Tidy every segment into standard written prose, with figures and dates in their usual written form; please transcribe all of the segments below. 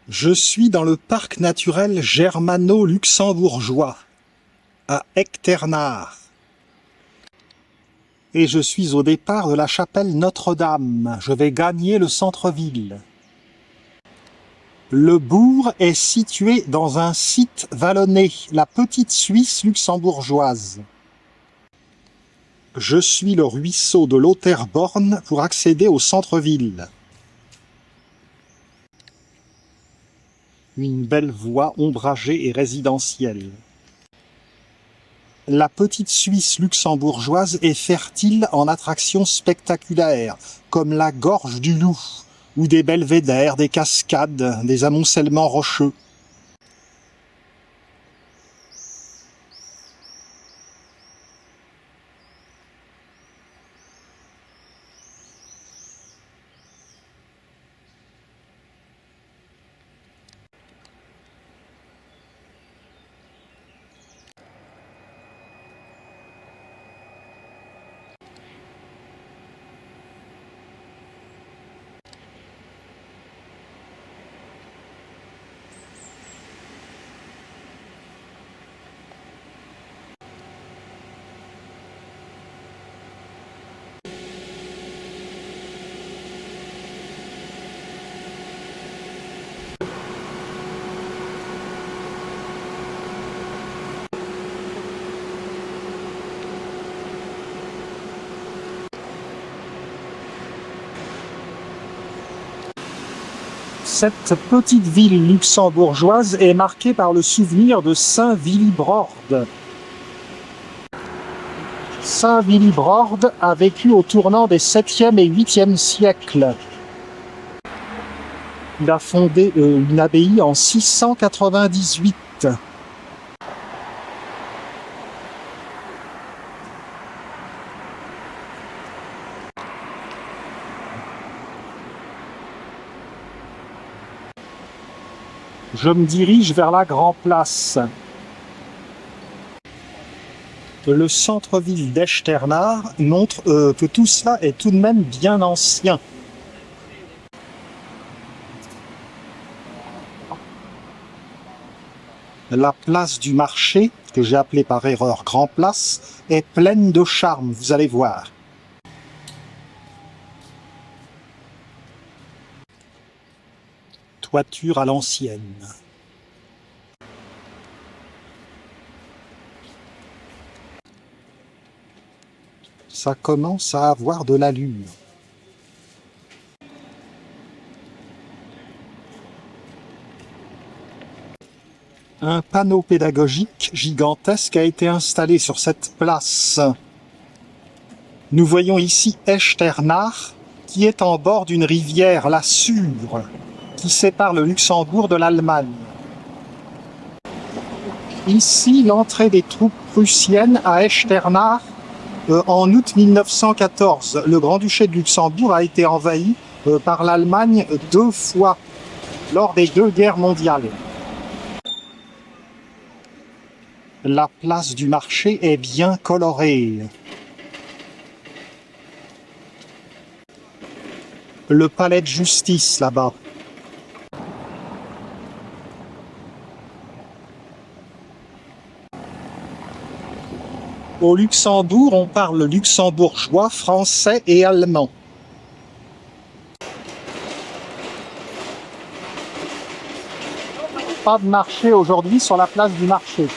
Je suis dans le parc naturel germano-luxembourgeois, à Echternach. Et je suis au départ de la chapelle Notre-Dame. Je vais gagner le centre-ville. Le bourg est situé dans un site vallonné, la petite Suisse luxembourgeoise. Je suis le ruisseau de l'Otterborn pour accéder au centre-ville. Une belle voie ombragée et résidentielle. La petite Suisse luxembourgeoise est fertile en attractions spectaculaires, comme la gorge du Loup, ou des belvédères, des cascades, des amoncellements rocheux. Cette petite ville luxembourgeoise est marquée par le souvenir de Saint Willibrord. Saint Willibrord a vécu au tournant des 7e et 8e siècles. Il a fondé une abbaye en 698. Je me dirige vers la Grand Place. Le centre-ville d'Echternach montre que tout cela est tout de même bien ancien. La place du marché, que j'ai appelée par erreur Grand Place, est pleine de charme, vous allez voir. Toiture à l'ancienne. Ça commence à avoir de l'allure. Un panneau pédagogique gigantesque a été installé sur cette place. Nous voyons ici Echternach, qui est en bord d'une rivière, la Sûre, qui sépare le Luxembourg de l'Allemagne. Ici, l'entrée des troupes prussiennes à Echternach en août 1914. Le Grand-Duché de Luxembourg a été envahi par l'Allemagne 2 fois lors des 2 guerres mondiales. La place du marché est bien colorée. Le palais de justice là-bas. Au Luxembourg, on parle luxembourgeois, français et allemand. Pas de marché aujourd'hui sur la place du marché.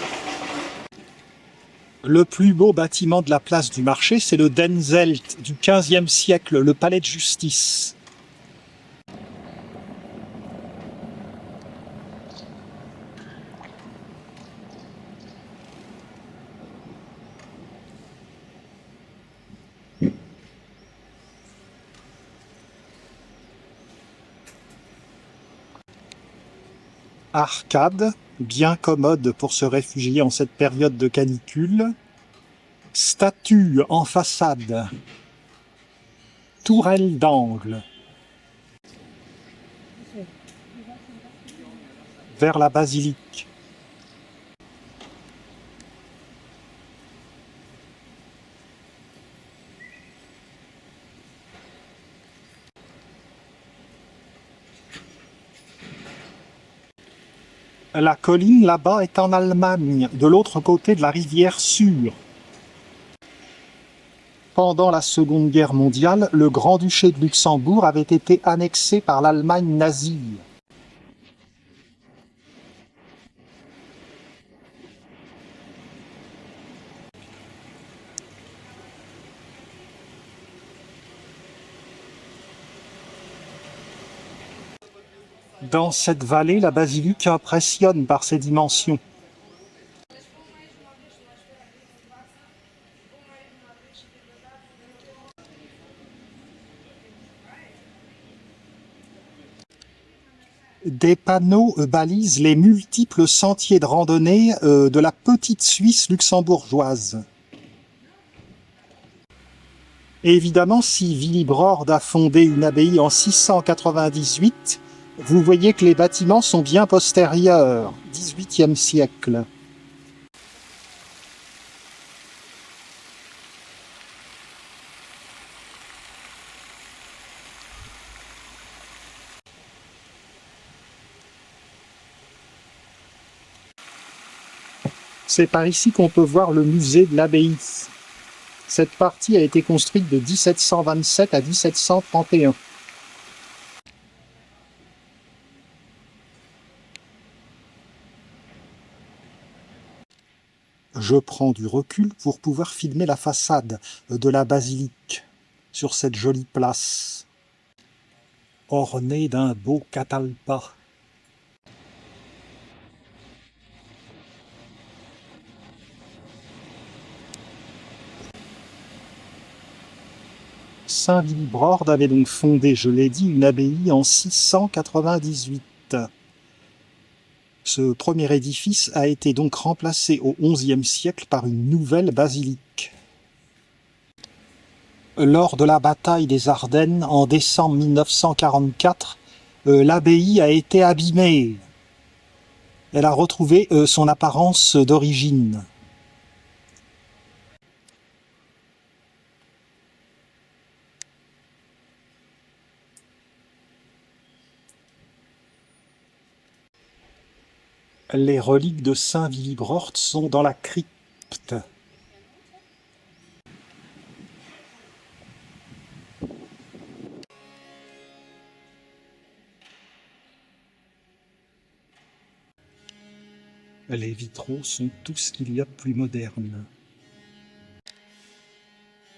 Le plus beau bâtiment de la place du marché, c'est le Denzelt du XVe siècle, le palais de justice. Arcade, bien commode pour se réfugier en cette période de canicule. Statue en façade. Tourelle d'angle. Vers la basilique. La colline là-bas est en Allemagne, de l'autre côté de la rivière Sûre. Pendant la Seconde Guerre mondiale, le Grand-Duché de Luxembourg avait été annexé par l'Allemagne nazie. Dans cette vallée, la basilique impressionne par ses dimensions. Des panneaux balisent les multiples sentiers de randonnée de la petite Suisse luxembourgeoise. Et évidemment, si Willibrord a fondé une abbaye en 698, vous voyez que les bâtiments sont bien postérieurs, XVIIIe siècle. C'est par ici qu'on peut voir le musée de l'abbaye. Cette partie a été construite de 1727 à 1731. Je prends du recul pour pouvoir filmer la façade de la basilique sur cette jolie place, ornée d'un beau catalpa. Saint Willibrord avait donc fondé, je l'ai dit, une abbaye en 698. Ce premier édifice a été donc remplacé au XIe siècle par une nouvelle basilique. Lors de la bataille des Ardennes en décembre 1944, l'abbaye a été abîmée. Elle a retrouvé son apparence d'origine. Les reliques de Saint Willibrord sont dans la crypte. Les vitraux sont tout ce qu'il y a de plus moderne.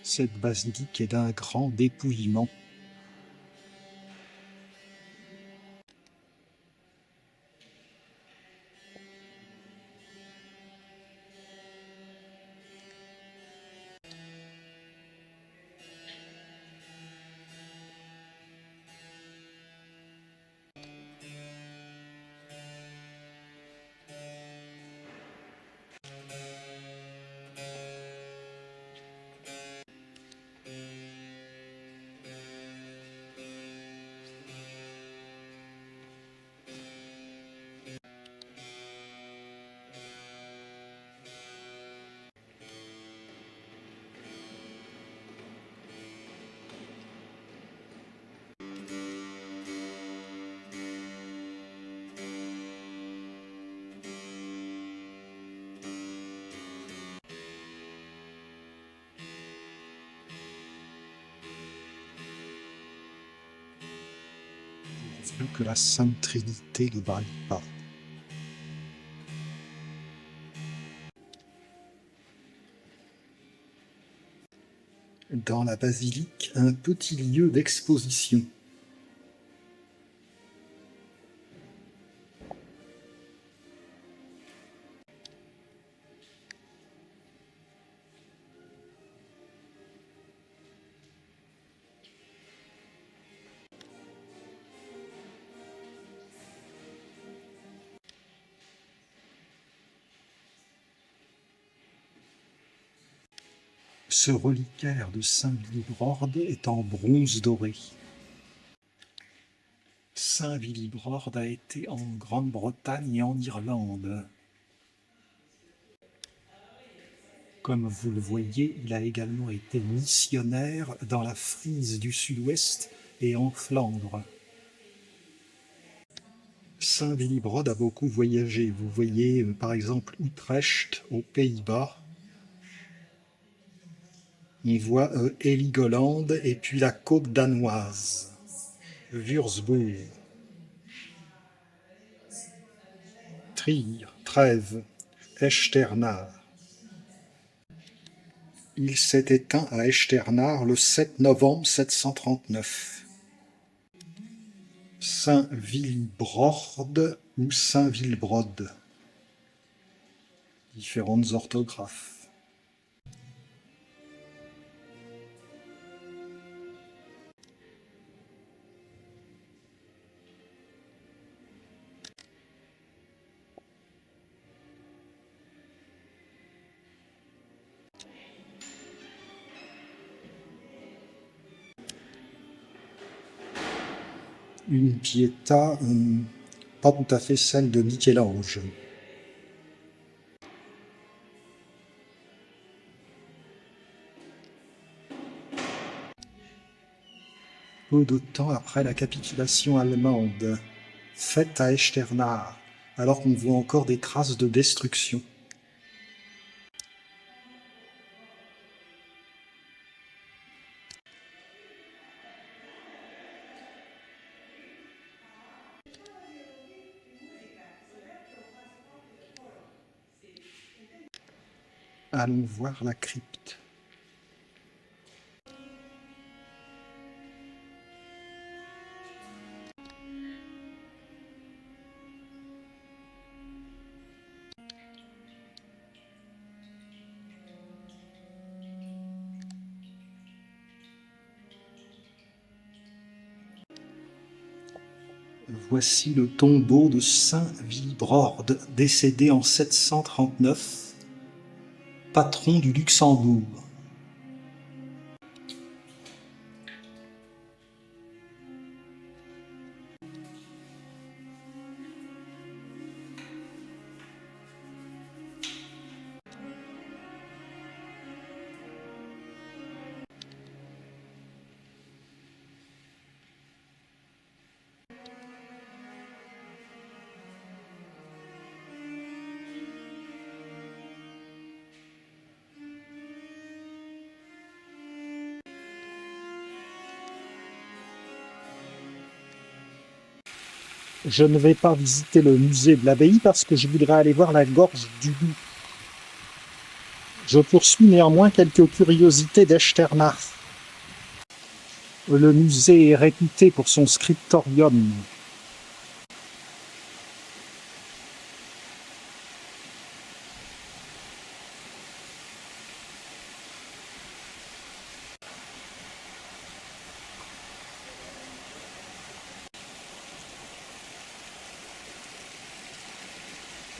Cette basilique est d'un grand dépouillement. Plus que la Sainte Trinité ne brille pas. Dans la basilique, un petit lieu d'exposition. Ce reliquaire de Saint Willibrord est en bronze doré. Saint Willibrord a été en Grande-Bretagne et en Irlande. Comme vous le voyez, il a également été missionnaire dans la Frise du Sud-Ouest et en Flandre. Saint-Willibrord a beaucoup voyagé. Vous voyez par exemple Utrecht aux Pays-Bas. On voit Heligoland et puis la côte danoise, Würzburg, Trier, Trèves, Echternach. Il s'est éteint à Echternach le 7 novembre 739. Saint-Willibrord ou Saint-Wilbrod. Différentes orthographes. Une Pietà, pas tout à fait celle de Michel-Ange. Peu de temps après la capitulation allemande, faite à Echternach, alors qu'on voit encore des traces de destruction. Allons voir la crypte. Voici le tombeau de Saint-Willibrord, décédé en 739, patron du Luxembourg. Je ne vais pas visiter le musée de l'abbaye parce que je voudrais aller voir la gorge du loup. Je poursuis néanmoins quelques curiosités d'Echternach. Le musée est réputé pour son scriptorium.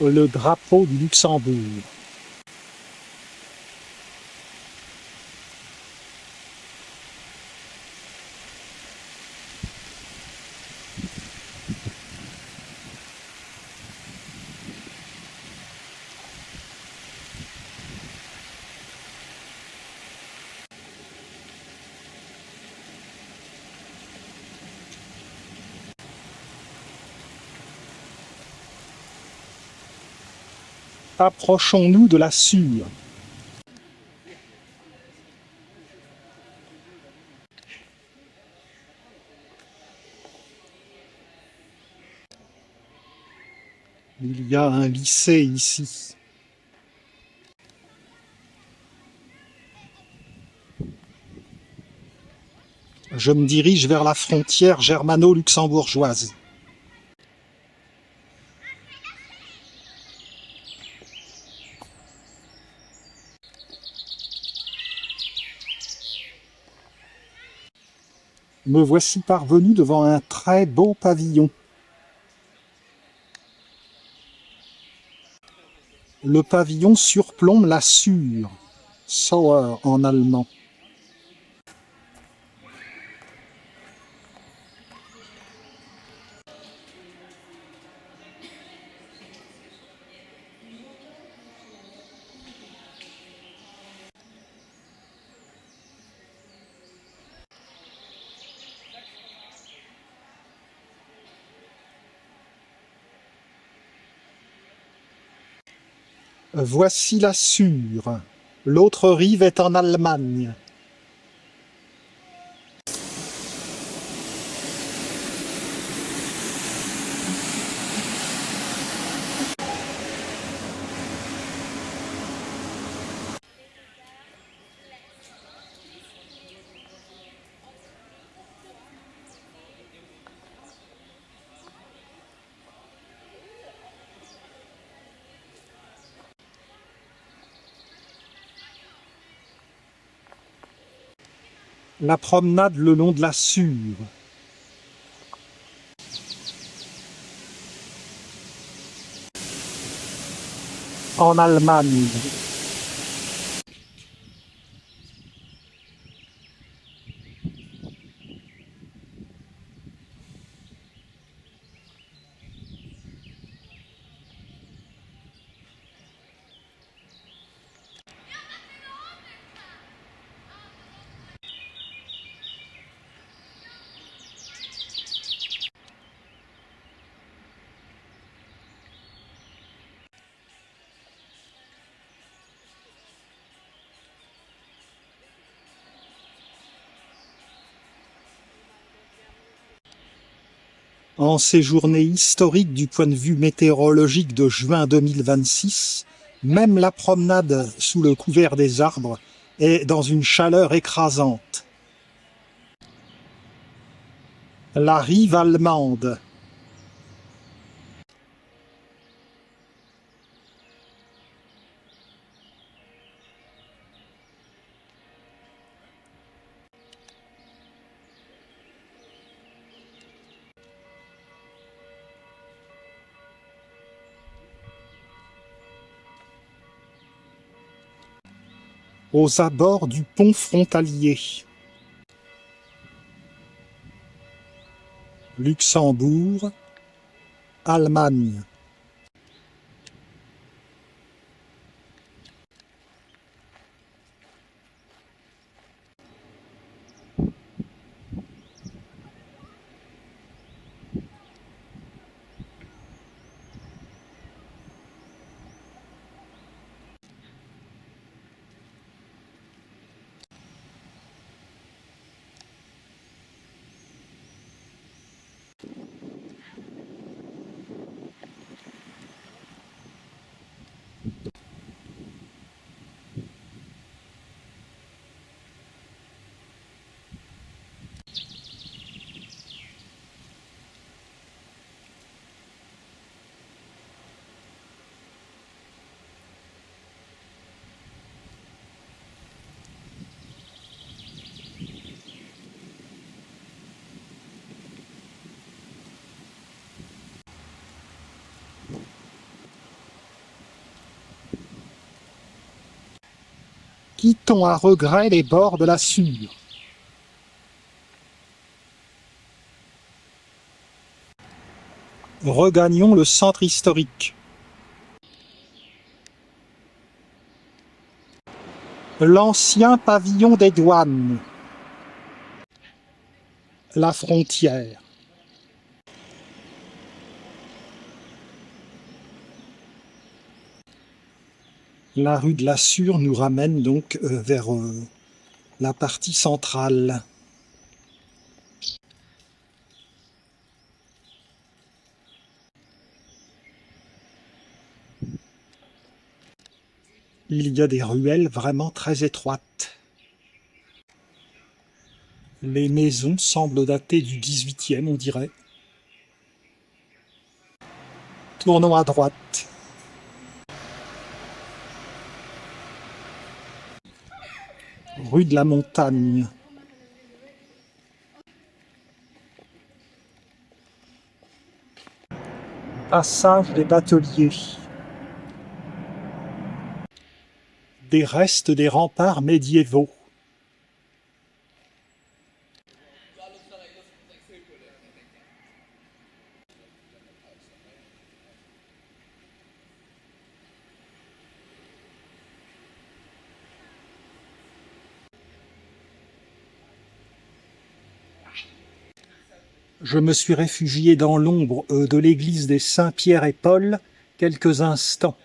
Le drapeau du Luxembourg. Approchons-nous de la Sûre. Il y a un lycée ici. Je me dirige vers la frontière germano-luxembourgeoise. Me voici parvenu devant un très beau pavillon. Le pavillon surplombe la Sûre, Sauer en allemand. Voici la Sûre. L'autre rive est en Allemagne. La promenade le long de la Sûre. En Allemagne. En ces journées historiques du point de vue météorologique de juin 2026, même la promenade sous le couvert des arbres est dans une chaleur écrasante. La rive allemande. Aux abords du pont frontalier. Luxembourg, Allemagne. Quittons à regret les bords de la Sûre. Regagnons le centre historique. L'ancien pavillon des douanes. La frontière. La rue de la Sûre nous ramène donc vers la partie centrale. Il y a des ruelles vraiment très étroites. Les maisons semblent dater du XVIIIe, on dirait. Tournons à droite. Rue de la Montagne. Passage des bateliers. Des restes des remparts médiévaux. Je me suis réfugié dans l'ombre de l'église des Saint-Pierre et Paul quelques instants.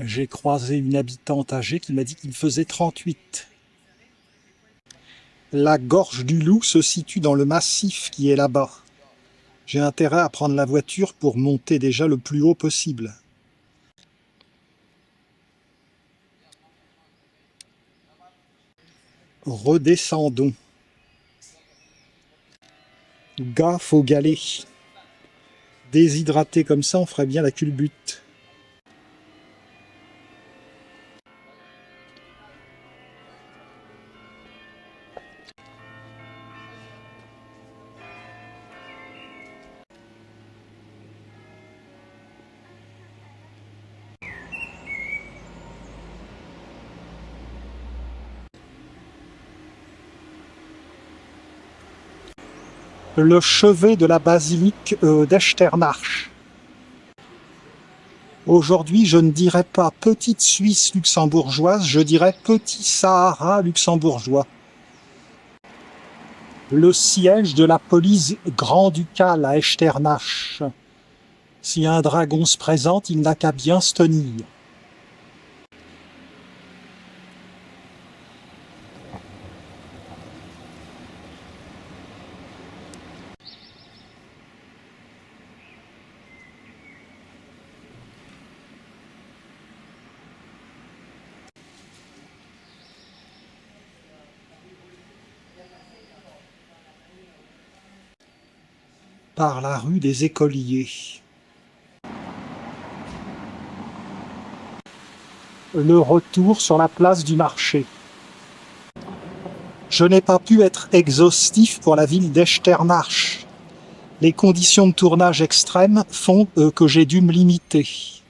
J'ai croisé une habitante âgée qui m'a dit qu'il faisait 38. La gorge du Loup se situe dans le massif qui est là-bas. J'ai intérêt à prendre la voiture pour monter déjà le plus haut possible. Redescendons. Gaffe au galet. Déshydraté comme ça, on ferait bien la culbute. Le chevet de la basilique d'Echternach. Aujourd'hui, je ne dirais pas petite Suisse luxembourgeoise, je dirais petit Sahara luxembourgeois. Le siège de la police grand-ducale à Echternach. Si un dragon se présente, il n'a qu'à bien se tenir. Par la rue des Écoliers. Le retour sur la place du marché. Je n'ai pas pu être exhaustif pour la ville d'Echternach. Les conditions de tournage extrêmes font que j'ai dû me limiter.